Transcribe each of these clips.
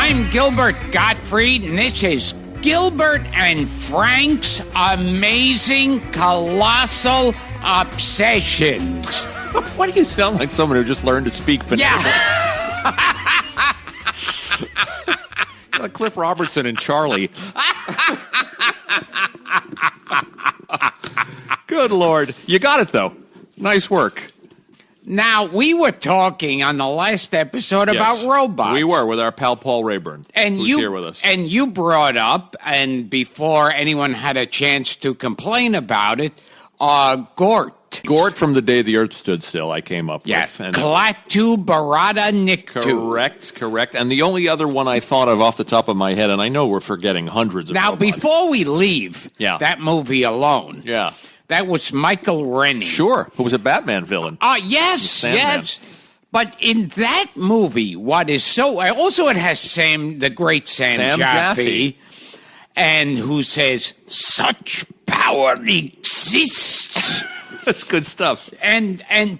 I'm Gilbert Gottfried, and this is Gilbert and Frank's Amazing Colossal Obsessions. Why do you sound like someone who just learned to speak finagle? Yeah. Like Cliff Robertson and Charlie. Good Lord. You got it, though. Nice work. Now, we were talking on the last episode about robots. We were, with our pal Paul Rayburn, who's here with us. And you brought up, and before anyone had a chance to complain about it, Gort. Gort from The Day the Earth Stood Still, I came up with. And Klaatu Barada Niktu. Correct. And the only other one I thought of off the top of my head, and I know we're forgetting hundreds of Now, robots. before we leave that movie alone, that was Michael Rennie. Sure, who was a Batman villain. Yes. But in that movie, what is so... Also, it has the great Sam Jaffe, and who says, such power exists. That's good stuff.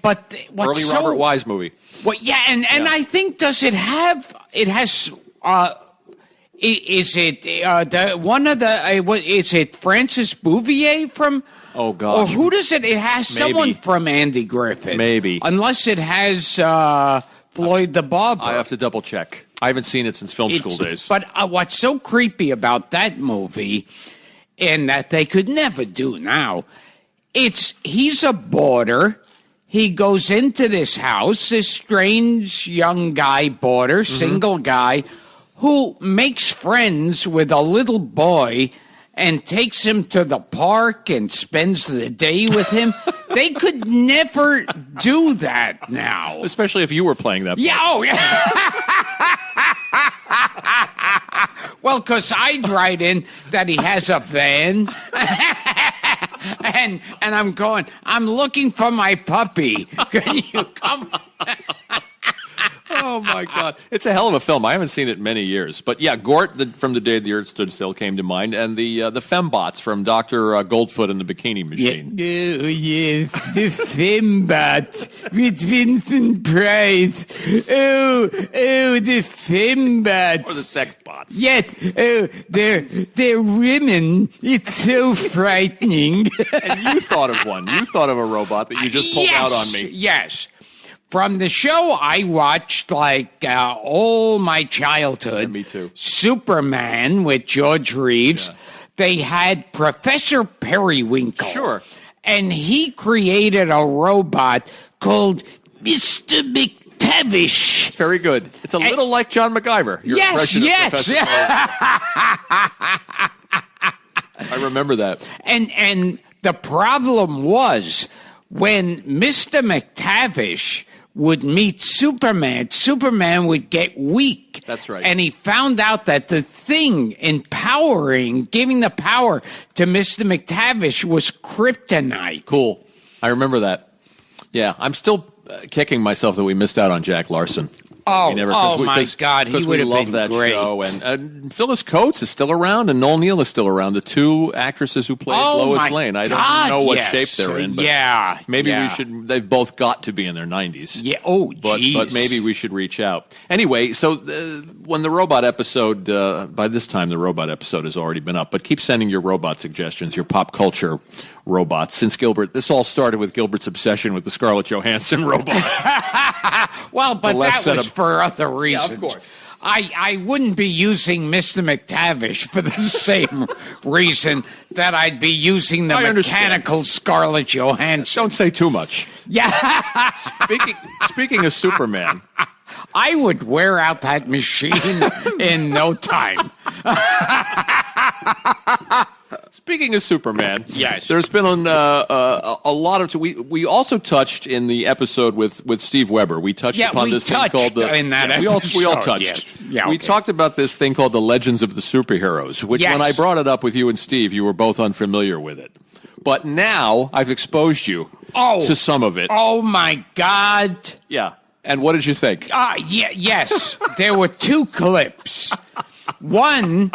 But what's early Robert Wise movie. Well, I think, does it have... It has... Is it is it Francis Bouvier from... Oh, gosh. Or who does it... It has someone from Andy Griffith. Maybe. Unless it has Floyd the Barber. I have to double check. I haven't seen it since film school days. But what's so creepy about that movie, and that they could never do now, he's a boarder. He goes into this house, this strange young guy boarder, single guy, who makes friends with a little boy and takes him to the park and spends the day with him. They could never do that now. Especially if you were playing that part. Yeah, oh, yeah. Well, because I'd write in that he has a van. and I'm looking for my puppy. Can you come? Oh, my God. It's a hell of a film. I haven't seen it in many years. But, yeah, Gort from The Day the Earth Stood Still came to mind, and the fembots from Dr. Goldfoot and the Bikini Machine. Oh, yes, the fembot with Vincent Price. Oh, the fembot. Or the sex bots. Yes, they're women. It's so frightening. And you thought of one. You thought of a robot that you just pulled out on me. Yes. From the show I watched, all my childhood. Yeah, me too. Superman with George Reeves. Yeah. They had Professor Periwinkle. Sure. And he created a robot called Mr. McTavish. Very good. It's a little like John MacGyver. Your impression of Professor I remember that. And the problem was, when Mr. McTavish would meet Superman, Superman would get weak. That's right. And he found out that the thing giving the power to Mr. McTavish was kryptonite. Cool. I remember that. Yeah, I'm still kicking myself that we missed out on Jack Larson. My God, he would have been that great. Show. And Phyllis Coates is still around, and Noel Neill is still around. The two actresses who played Lois Lane. I don't know what shape they're in, but maybe we should. They've both got to be in their 90s. Yeah. But maybe we should reach out. Anyway, so when the robot episode, by this time the robot episode has already been up. But keep sending your robot suggestions, your pop culture robots. Since this all started with Gilbert's obsession with the Scarlett Johansson robot. Well, but that was for other reasons. Yeah, of course. I wouldn't be using Mr. McTavish for the same reason that I'd be using the mechanical Scarlett Johansson. Don't say too much. Yeah. Speaking of Superman, I would wear out that machine in no time. Speaking of Superman, yes, there's been a lot of. We also touched in the episode with Steve Weber. We touched upon this thing called the. In that episode, we all touched. Yes. Yeah, we talked about this thing called the Legends of the Superheroes, which when I brought it up with you and Steve, you were both unfamiliar with it. But now I've exposed you to some of it. Oh my God! Yeah, and what did you think? Yes, there were two clips. One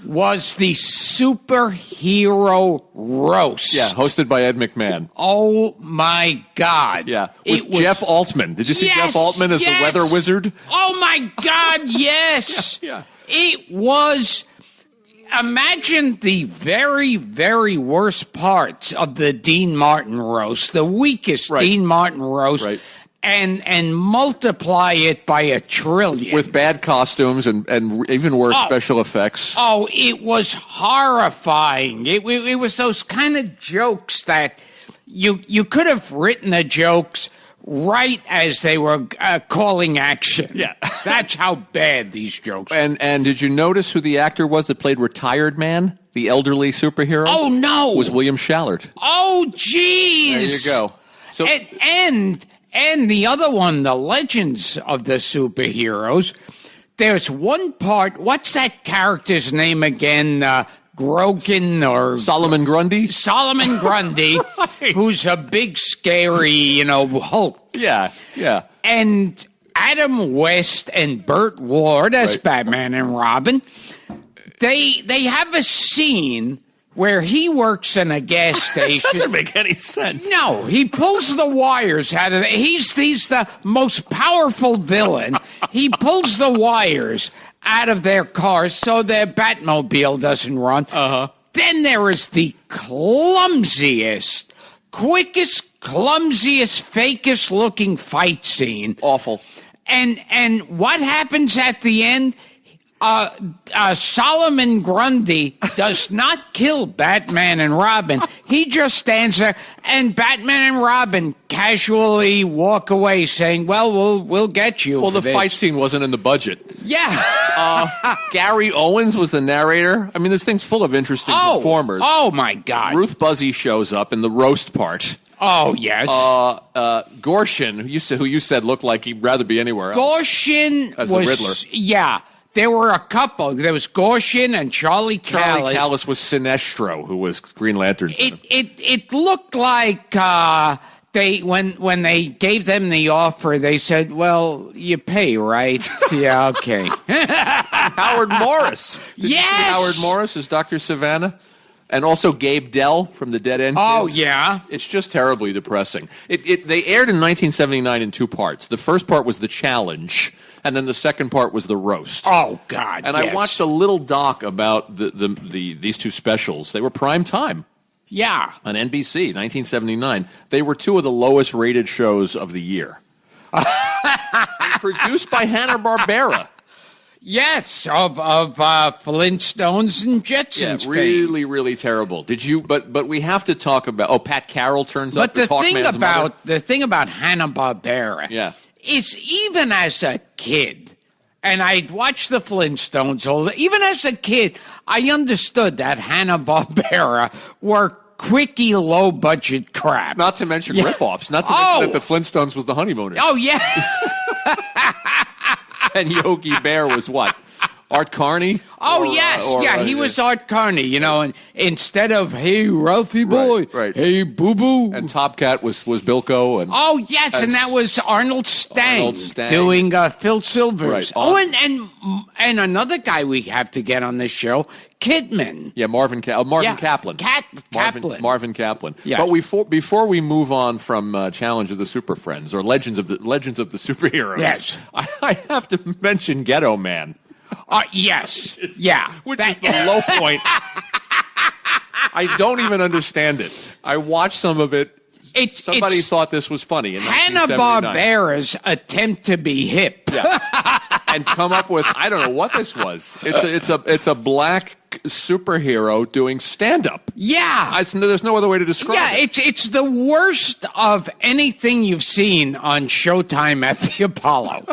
was the superhero roast. Yeah, hosted by Ed McMahon. Oh my God! Yeah, with Jeff Altman. Did you see Jeff Altman as the weather wizard? Oh my God! Yes. Yeah. It was. Imagine the very, very worst parts of the Dean Martin roast, the weakest Dean Martin roast, and multiply it by 1 trillion. With bad costumes and even worse special effects. Oh, it was horrifying. It was those kind of jokes that you could have written the jokes right as they were calling action. Yeah. That's how bad these jokes were. And did you notice who the actor was that played Retired Man, the elderly superhero? Oh, no. It was William Shallard. Oh, jeez. There you go. So, and the other one, the Legends of the Superheroes, there's one part, what's that character's name again? Grogan or Solomon Grundy? Solomon Grundy, who's a big, scary, Hulk. Yeah. And Adam West and Burt Ward as Batman and Robin, they have a scene where he works in a gas station. That doesn't make any sense. No, he pulls the wires out of it. He's the most powerful villain. He pulls the wires out of their cars so their Batmobile doesn't run. Then there is the clumsiest, quickest, clumsiest, fakest looking fight scene. Awful. And what happens at the end? Solomon Grundy does not kill Batman and Robin. He just stands there, and Batman and Robin casually walk away, saying, "Well, we'll get you." Well, for the fight scene wasn't in the budget. Yeah. Gary Owens was the narrator. I mean, this thing's full of interesting performers. Oh my God! Ruth Buzzy shows up in the roast part. Oh yes. Gorshin, who you said looked like he'd rather be anywhere else. Gorshin as was the Riddler. Yeah. There were a couple. There was Gorshin and Charlie Callis. Charlie Callis was Sinestro, who was Green Lantern. It looked like they when they gave them the offer, they said, "Well, you pay, right?" Yeah, okay. Howard Morris. Did you see Howard Morris as Dr. Savannah? And also Gabe Dell from the Dead End Kids. Oh, yeah. It's just terribly depressing. They aired in 1979 in 2 parts. The first part was the challenge, and then the second part was the roast. Oh, God, And I watched a little doc about these 2 specials. They were prime time. Yeah. On NBC, 1979. They were 2 of the lowest rated shows of the year. Produced by Hanna-Barbera. Yes, of Flintstones and Jetsons. Yeah, really, really terrible. Did you? But we have to talk about. Oh, Pat Carroll turns up. But the thing about Hanna-Barbera, is even as a kid, and I'd watch the Flintstones. Even as a kid, I understood that Hanna-Barbera were quickie, low-budget crap. Not to mention rip-offs. Not to mention that the Flintstones was the Honeymooners. Oh yeah. And Yogi Bear was what? Art Carney? Oh, yes. He was Art Carney, and instead of, hey, Ralphie boy, hey, boo-boo. And Top Cat was Bilko. And, oh, yes, and that was Arnold Stang doing Phil Silvers. Right. Oh, and another guy we have to get on this show, Kidman. Yeah, Marvin Kaplan. Kaplan. Marvin Kaplan. Yes. But before we move on from Challenge of the Super Friends or Legends of the Superheroes, yes. I have to mention Ghetto Man. Yes. Which is the low point. I don't even understand it. I watched some of it. Somebody thought this was funny in 1979. Hanna-Barbera's attempt to be hip. Yeah. And come up with, I don't know what this was. It's a black superhero doing stand-up. Yeah. There's no other way to describe it. Yeah, it's the worst of anything you've seen on Showtime at the Apollo.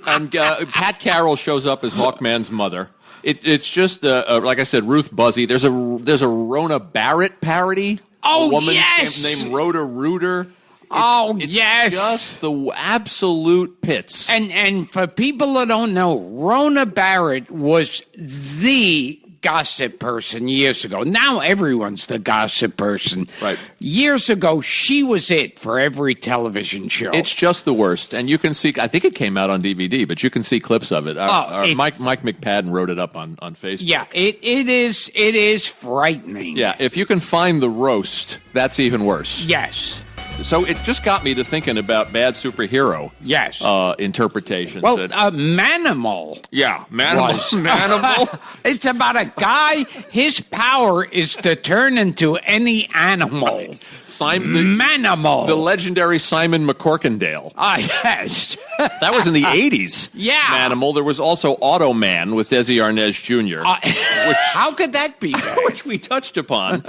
And Pat Carroll shows up as Hawkman's mother. It's just like I said, Ruth Buzzy. There's a Rona Barrett parody. Oh, a woman yes, named Rhoda Rooter. It's yes, just the absolute pits. And for people that don't know, Rona Barrett was the gossip person years ago. Now everyone's the gossip person. Right. Years ago, she was it for every television show. It's just the worst. And you can see, I think it came out on DVD, but you can see clips of it. Mike McPadden wrote it up on Facebook. Yeah, it is frightening. Yeah, if you can find the roast, that's even worse. Yes. So it just got me to thinking about bad superhero interpretations. Well, Manimal. Yeah, Manimal. It's about a guy, his power is to turn into any animal. Right. Manimal. The legendary Simon McCorkindale. Yes. That was in the 80s. Yeah. Manimal. There was also Automan with Desi Arnaz Jr. How could that be? Which we touched upon.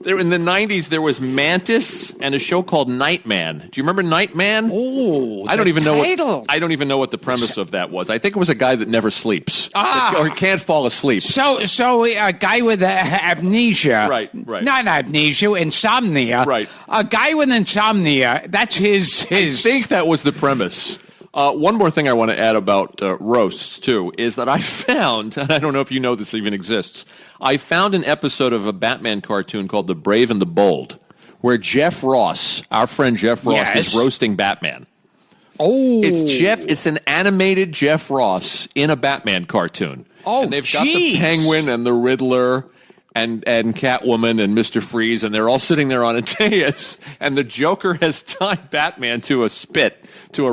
There in the 90s, there was Mantis and a show called Nightman. Do you remember Nightman? Oh, I don't even know what the premise of that was. I think it was a guy that never sleeps or can't fall asleep. So a guy with amnesia, right? Not amnesia, insomnia. Right. A guy with insomnia. That's his. I think that was the premise. One more thing I want to add about roasts, too, is that I found, and I don't know if you know this even exists, I found an episode of a Batman cartoon called The Brave and the Bold, where Jeff Ross, our friend Jeff Ross, is roasting Batman. Oh. It's an animated Jeff Ross in a Batman cartoon. Oh, and they've got the Penguin and the Riddler and Catwoman and Mr. Freeze, and they're all sitting there on a dais, and the Joker has tied Batman to a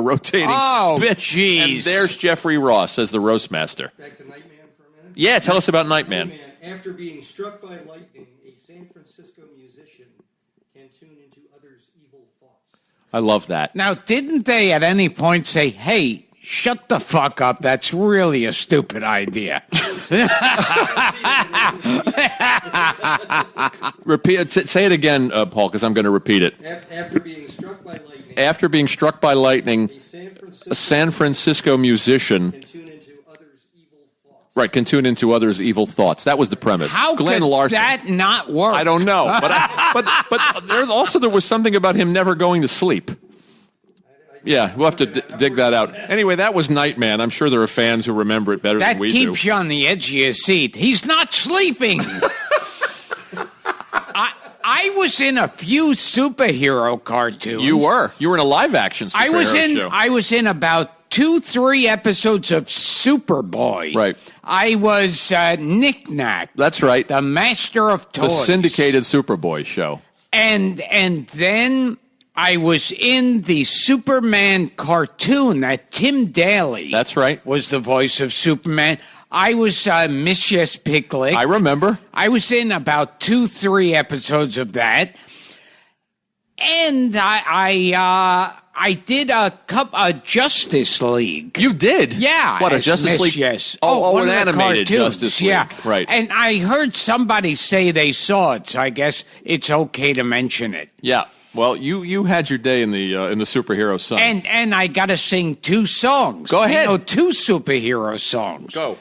rotating spit. Jeez. And there's Jeffrey Ross as the roast master. Back to Nightman for a minute? Yeah, tell us about Nightman. After being struck by lightning, a San Francisco musician can tune into others' evil thoughts. I love that. Now, didn't they at any point say, hey, shut the fuck up, that's really a stupid idea? Say it again, Paul, because I'm going to repeat it. After being struck by lightning, a San Francisco musician can tune into others' evil thoughts. Right, can tune into others' evil thoughts. That was the premise. How Glenn could Larson. that not work? I don't know, but there was something about him never going to sleep. Yeah, we'll have to dig that out. Anyway, that was Nightman. I'm sure there are fans who remember it better than we do. That keeps you on the edge of your seat. He's not sleeping. I was in a few superhero cartoons. You were in a live-action superhero show. I was in about 2-3 episodes of Superboy. Right. I was Knick-Knack. That's right. The Master of Toys. The syndicated Superboy show. And then I was in the Superman cartoon that Tim Daly. That's right. Was the voice of Superman. I was Mistress Piglet. I remember. I was in about 2-3 episodes of that, and I did a Justice League. You did? Yeah. What, a Justice League? Yes. An animated Justice League. Yeah. Right. And I heard somebody say they saw it, so I guess it's okay to mention it. Yeah. Well, you had your day in the superhero sun. And I got to sing 2 songs. Go ahead. 2 superhero songs. Go.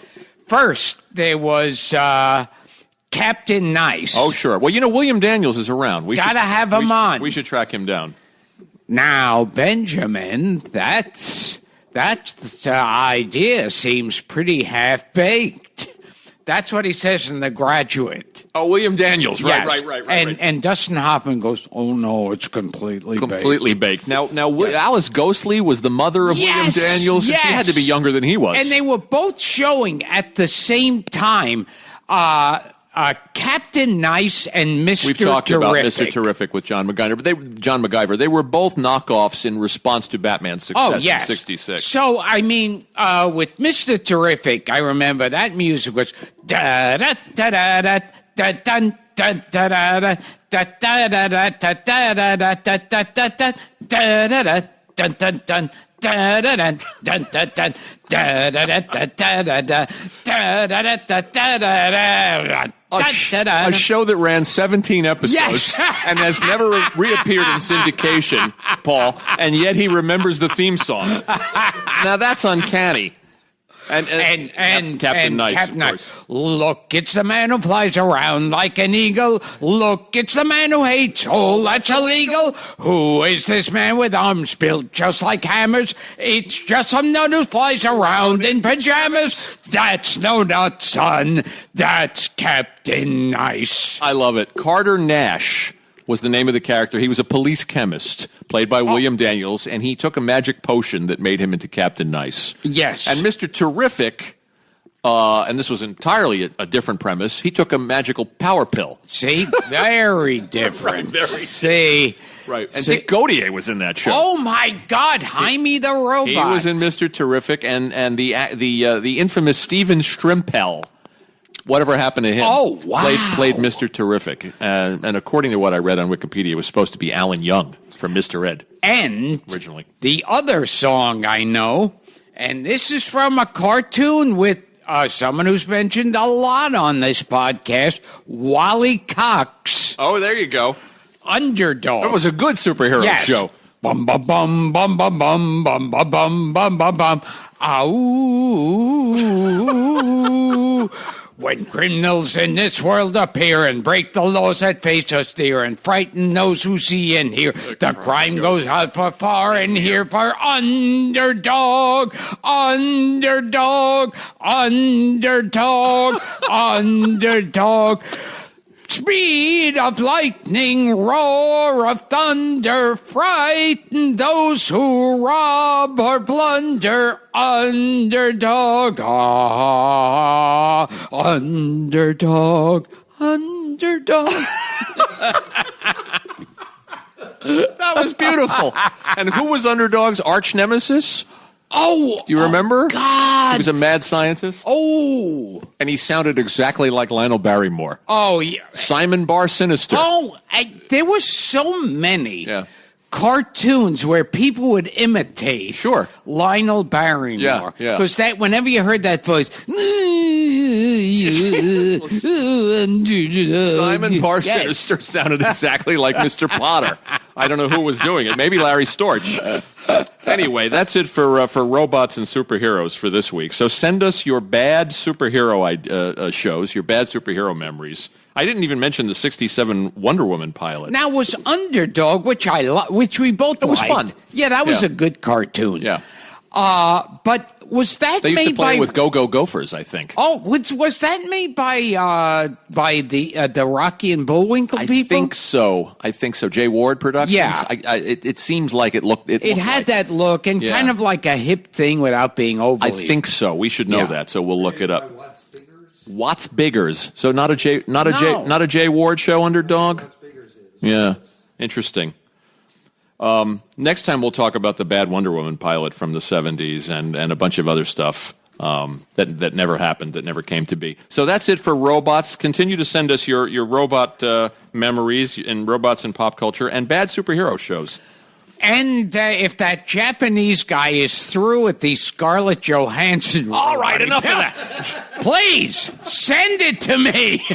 First, there was Captain Nice. Oh, sure. Well, William Daniels is around. Gotta have him on. We should track him down. Now, Benjamin, that idea seems pretty half-baked. That's what he says in The Graduate. Oh, William Daniels. Right, yes. right. And Dustin Hoffman goes, oh, no, it's completely baked. Now, Alice Ghostley was the mother of William Daniels. Yes. She had to be younger than he was. And they were both showing at the same time Captain Nice and Mr. Terrific. We've talked about Mr. Terrific with John MacGyver. They were both knockoffs in response to Batman's success in 66. So, I mean, with Mr. Terrific, I remember that music was da da da da da da dun dun da da da da da da da da da da da da da da da da da dun dun dun. Da da da dun dun dun da da da da da da da da da da da da. A show that ran 17 episodes and has never reappeared in syndication, Paul, and yet he remembers the theme song. Now that's uncanny. And Captain Nice, Captain of Nice. course. Look, it's the man who flies around like an eagle. Look, it's the man who hates all that's illegal. Who is this man with arms built just like hammers? It's just some nut who flies around in pajamas. That's no nut, son. That's Captain Nice. I love it. Carter Nash was the name of the character. He was a police chemist, played by William Daniels, and he took a magic potion that made him into Captain Nice. Yes. And Mr. Terrific, and this was entirely a different premise, he took a magical power pill. See? Very different. See? Right. And See? Dick Gautier was in that show. Oh, my God. Jaime the Robot. He was in Mr. Terrific, and the infamous Steven Strimpell. Whatever happened to him? Oh, wow. Played Mr. Terrific. And according to what I read on Wikipedia, it was supposed to be Alan Young from Mr. Ed. And originally. The other song I know, and this is from a cartoon with someone who's mentioned a lot on this podcast, Wally Cox. Oh, there you go. Underdog. It was a good superhero show. Bum bum bum bum bum bum bum bum bum bum bum bum. Ow. When criminals in this world appear and break the laws that face us dear and frighten those who see and hear, the crime goes out for far and here for underdog, underdog, underdog, underdog. Speed of lightning, roar of thunder, frighten those who rob or plunder. Underdog, underdog, underdog. That was beautiful. And who was Underdog's arch nemesis? Oh, Do you remember? God. He was a mad scientist. Oh, And he sounded exactly like Lionel Barrymore. oh, yeah. Simon Bar Sinister. Oh, there were so many Yeah. cartoons where people would imitate Sure. Lionel Barrymore. Yeah, yeah. Because that whenever you heard that voice, Simon Bar Yes. Sinister sounded exactly like Mr. Potter. I don't know who was doing it. Maybe Larry Storch. Anyway, that's it for robots and superheroes for this week. So send us your bad superhero shows, your bad superhero memories. I didn't even mention the '67 Wonder Woman pilot. Now was Underdog, which which we both was liked. fun. Yeah, that was Yeah. a good cartoon. Yeah. But was that They used made to play by it with Go-Go Gophers, I think. Oh, was that made by the Rocky and Bullwinkle I people? think so. Jay Ward Productions. Yeah. It seems like it looked. It looked had like, that look and Yeah. kind of like a hip thing without being I overly. think so. We should know Yeah. that, so we'll look it By up. Watts Biggers? Watts Biggers. So not a Jay No. Jay Ward show, Underdog. Watts Biggers is. Yeah, interesting. Next time we'll talk about the bad Wonder Woman pilot from the '70s and a bunch of other stuff that never happened, that never came to be. So that's it for robots. Continue to send us your robot memories and robots in pop culture and bad superhero shows. And if that Japanese guy is through with the Scarlett Johansson, All right, enough of that. Please send it to me.